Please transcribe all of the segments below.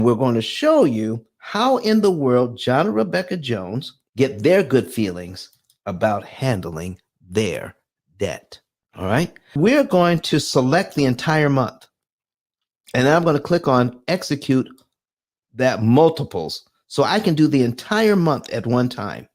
We're going to show you how in the world John and Rebecca Jones get their good feelings about handling their debt. All right. We're going to select the entire month. And I'm going to click on execute that multiples. So I can do the entire month at one time.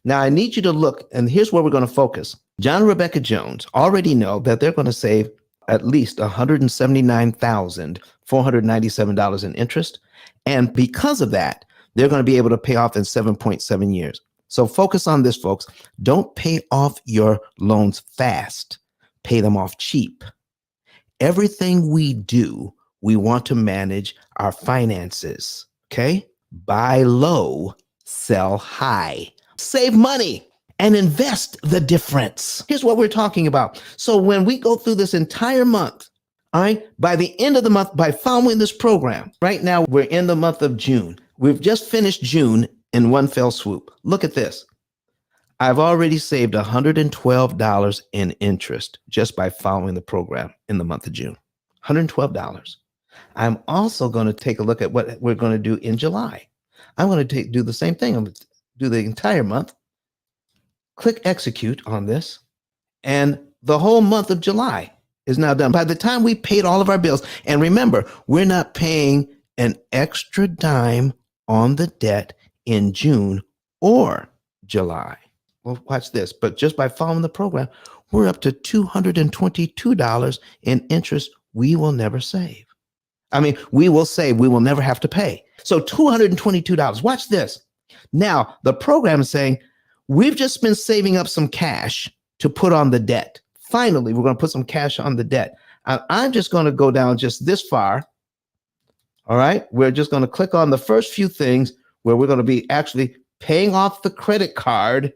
Now I need you to look, and here's where we're going to focus. John and Rebecca Jones already know that they're going to save at least $179,497 in interest. And because of that, they're going to be able to pay off in 7.7 years. So focus on this, folks. Don't pay off your loans fast. Pay them off cheap. Everything we do, we want to manage our finances. Okay? Buy low, sell high. Save money and invest the difference. Here's what we're talking about. So when we go through this entire month, all right, by the end of the month, by following this program, right now we're in the month of June. We've just finished June in one fell swoop. Look at this. I've already saved $112 in interest just by following the program in the month of June. $112. I'm also going to take a look at what we're going to do in July. I'm going to do the same thing. I'm going to do the entire month. Click execute on this. And the whole month of July is now done. By the time we paid all of our bills, and remember, we're not paying an extra dime on the debt in June or July. Well, watch this. But just by following the program, we're up to $222 in interest we will never save. I mean, we will save, we will never have to pay. So $222. Watch this. Now, the program is saying, we've just been saving up some cash to put on the debt. Finally, we're going to put some cash on the debt. I'm just going to go down just this far. All right. We're just going to click on the first few things where we're going to be actually paying off the credit card.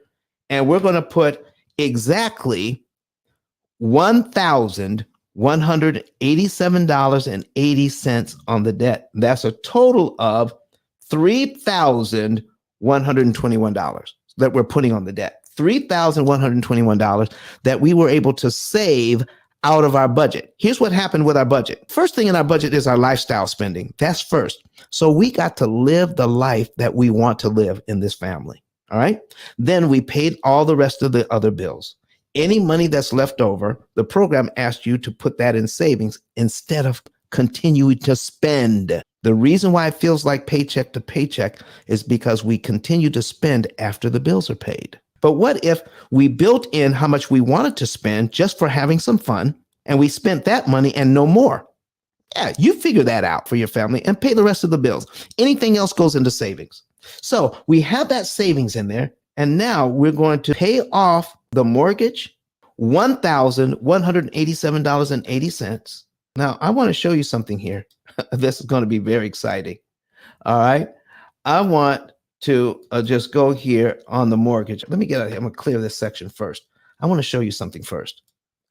And we're going to put exactly $1,187.80 on the debt. That's a total of $3,121 that we're putting on the debt. $3,121 that we were able to save out of our budget. Here's what happened with our budget. First thing in our budget is our lifestyle spending. That's first. So we got to live the life that we want to live in this family. All right. Then we paid all the rest of the other bills. Any money that's left over, the program asked you to put that in savings instead of continuing to spend. The reason why it feels like paycheck to paycheck is because we continue to spend after the bills are paid. But what if we built in how much we wanted to spend just for having some fun, and we spent that money and no more? Yeah, you figure that out for your family and pay the rest of the bills. Anything else goes into savings. So we have that savings in there, and now we're going to pay off the mortgage, $1,187.80. Now, I want to show you something here. This is going to be very exciting. All right. I want to just go here on the mortgage. Let me get out here. I'm going to clear this section first. I want to show you something first.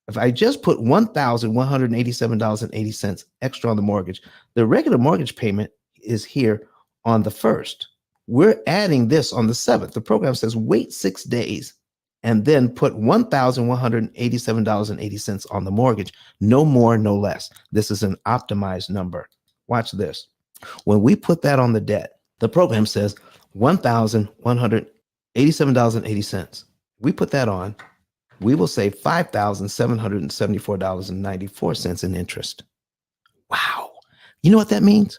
If I just put $1,187.80 extra on the mortgage, the regular mortgage payment is here on the 1st. We're adding this on the 7th. The program says wait 6 days and then put $1,187.80 on the mortgage. No more, no less. This is an optimized number. Watch this. When we put that on the debt, the program says $1,187.80. We put that on, we will save $5,774.94 in interest. Wow. You know what that means?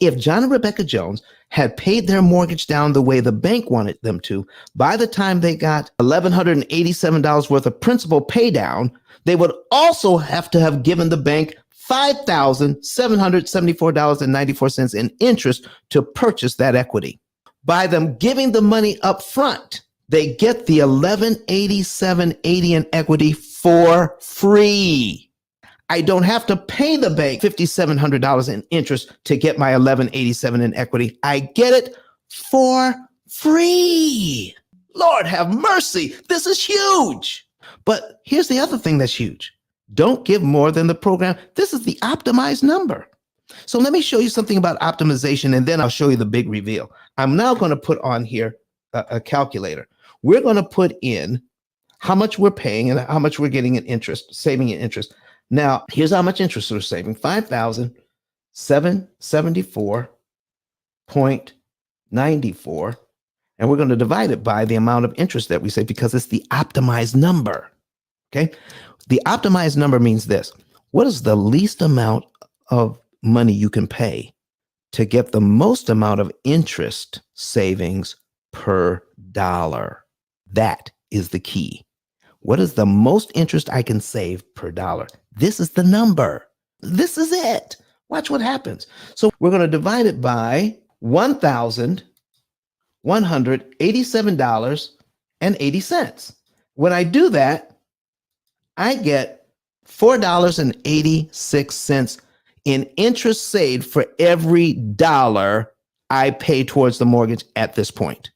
If John and Rebecca Jones had paid their mortgage down the way the bank wanted them to, by the time they got $1,187 worth of principal pay down, they would also have to have given the bank $5,774.94 in interest to purchase that equity. By them giving the money up front, they get the $1,187.80 in equity for free. I don't have to pay the bank $5,700 in interest to get my $1,187 in equity. I get it for free. Lord have mercy. This is huge. But here's the other thing that's huge. Don't give more than the program. This is the optimized number. So let me show you something about optimization, and then I'll show you the big reveal. I'm now going to put on here a calculator. We're going to put in how much we're paying and how much we're getting in interest, saving in interest. Now, here's how much interest we're saving: $5,774 0.94, and we're going to divide it by the amount of interest that we save because it's the optimized number. Okay. The optimized number means this. What is the least amount of money you can pay to get the most amount of interest savings per dollar? That is the key. What is the most interest I can save per dollar? This is the number. This is it. Watch what happens. So we're going to divide it by $1,187.80. When I do that, I get $4.86 in interest saved for every dollar I pay towards the mortgage at this point.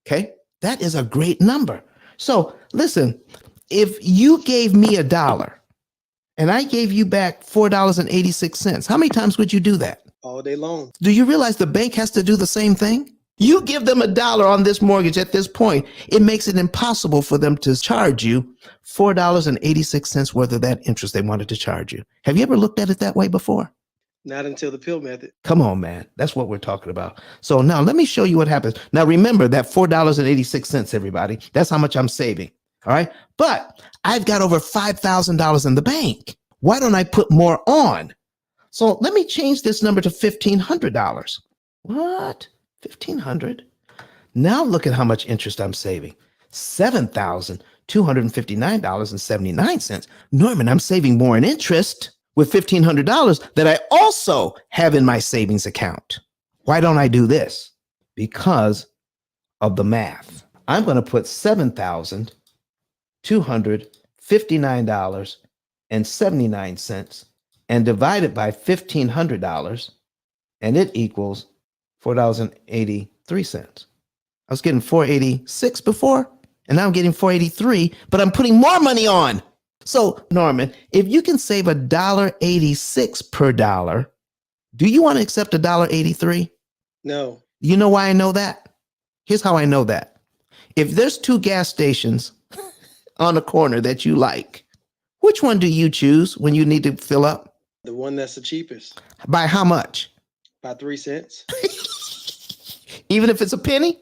Okay, that is a great number. So listen, if you gave me $1 and I gave you back $4.86, how many times would you do that? All day long. Do you realize the bank has to do the same thing? You give them $1 on this mortgage at this point, it makes it impossible for them to charge you $4.86 worth of that interest they wanted to charge you. Have you ever looked at it that way before? Not until the P.I.L.L method. Come on, man. That's what we're talking about. So now let me show you what happens. Now remember that $4.86, everybody. That's how much I'm saving. All right. But I've got over $5,000 in the bank. Why don't I put more on? So let me change this number to $1,500. What? $1,500? Now look at how much interest I'm saving. $7,259.79. Norman, I'm saving more in interest with $1,500 that I also have in my savings account. Why don't I do this? Because of the math. I'm going to put $7,259.79 and divide it by $1,500, and it equals $4.83. I was getting $4.86 before, and now I'm getting $4.83, but I'm putting more money on. So, Norman, if you can save $1.86 per dollar, do you want to accept $1.83? No. You know why I know that? Here's how I know that. If there's 2 gas stations on a corner that you like, which one do you choose when you need to fill up? The one that's the cheapest. By how much? By 3 cents. Even if it's a penny?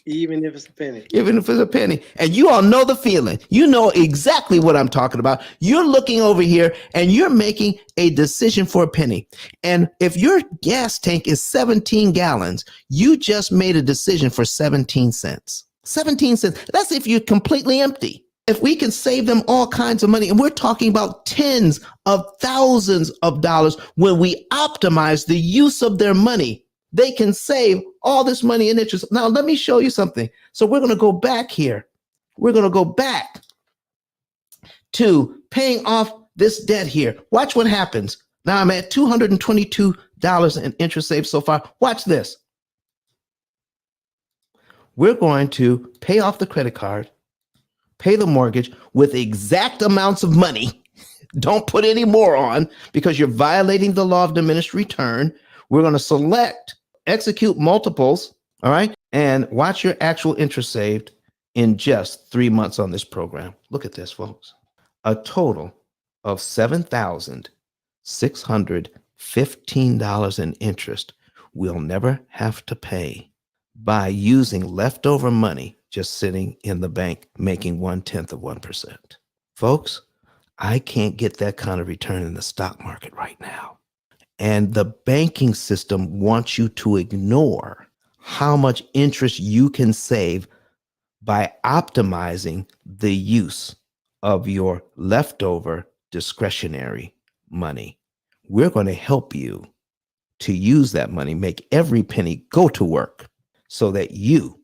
Even if it's a penny. Even if it's a penny. And you all know the feeling. You know exactly what I'm talking about. You're looking over here and you're making a decision for a penny. And if your gas tank is 17 gallons, you just made a decision for 17 cents. 17 cents. That's if you're completely empty. If we can save them all kinds of money, and we're talking about tens of thousands of dollars when we optimize the use of their money, they can save all this money in interest. Now, let me show you something. So we're going to go back here. We're going to go back to paying off this debt here. Watch what happens. Now I'm at $222 in interest saved so far. Watch this. We're going to pay off the credit card, pay the mortgage with exact amounts of money. Don't put any more on because you're violating the law of diminished return. We're going to select execute multiples, all right, and watch your actual interest saved in just 3 months on this program. Look at this, folks. A total of $7,615 in interest we'll never have to pay by using leftover money just sitting in the bank making 0.1%. Folks, I can't get that kind of return in the stock market right now. And the banking system wants you to ignore how much interest you can save by optimizing the use of your leftover discretionary money. We're going to help you to use that money, make every penny go to work so that you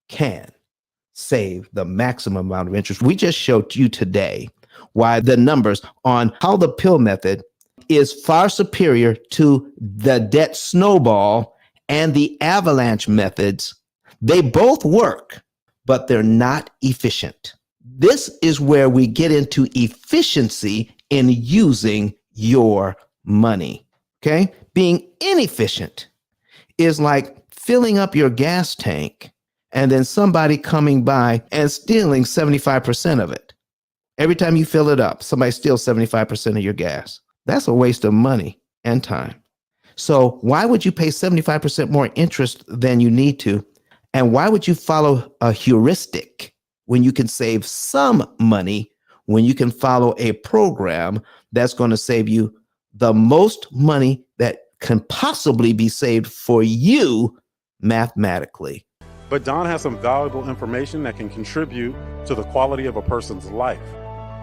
can save the maximum amount of interest. We just showed you today why the numbers on how the P.I.L.L method is far superior to the debt snowball and the avalanche methods. They both work, but they're not efficient. This is where we get into efficiency in using your money. Okay? Being inefficient is like filling up your gas tank and then somebody coming by and stealing 75% of it. Every time you fill it up, somebody steals 75% of your gas. That's a waste of money and time. So why would you pay 75% more interest than you need to? And why would you follow a heuristic when you can save some money, when you can follow a program that's going to save you the most money that can possibly be saved for you mathematically? But Don has some valuable information that can contribute to the quality of a person's life.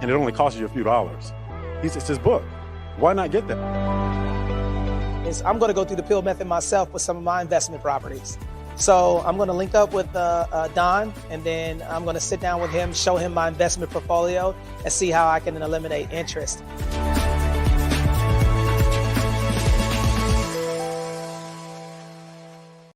And it only costs you a few dollars. It's his book. Why not get that? I'm going to go through the P.I.L.L method myself with some of my investment properties. So I'm going to link up with Don, and then I'm going to sit down with him, show him my investment portfolio, and see how I can eliminate interest.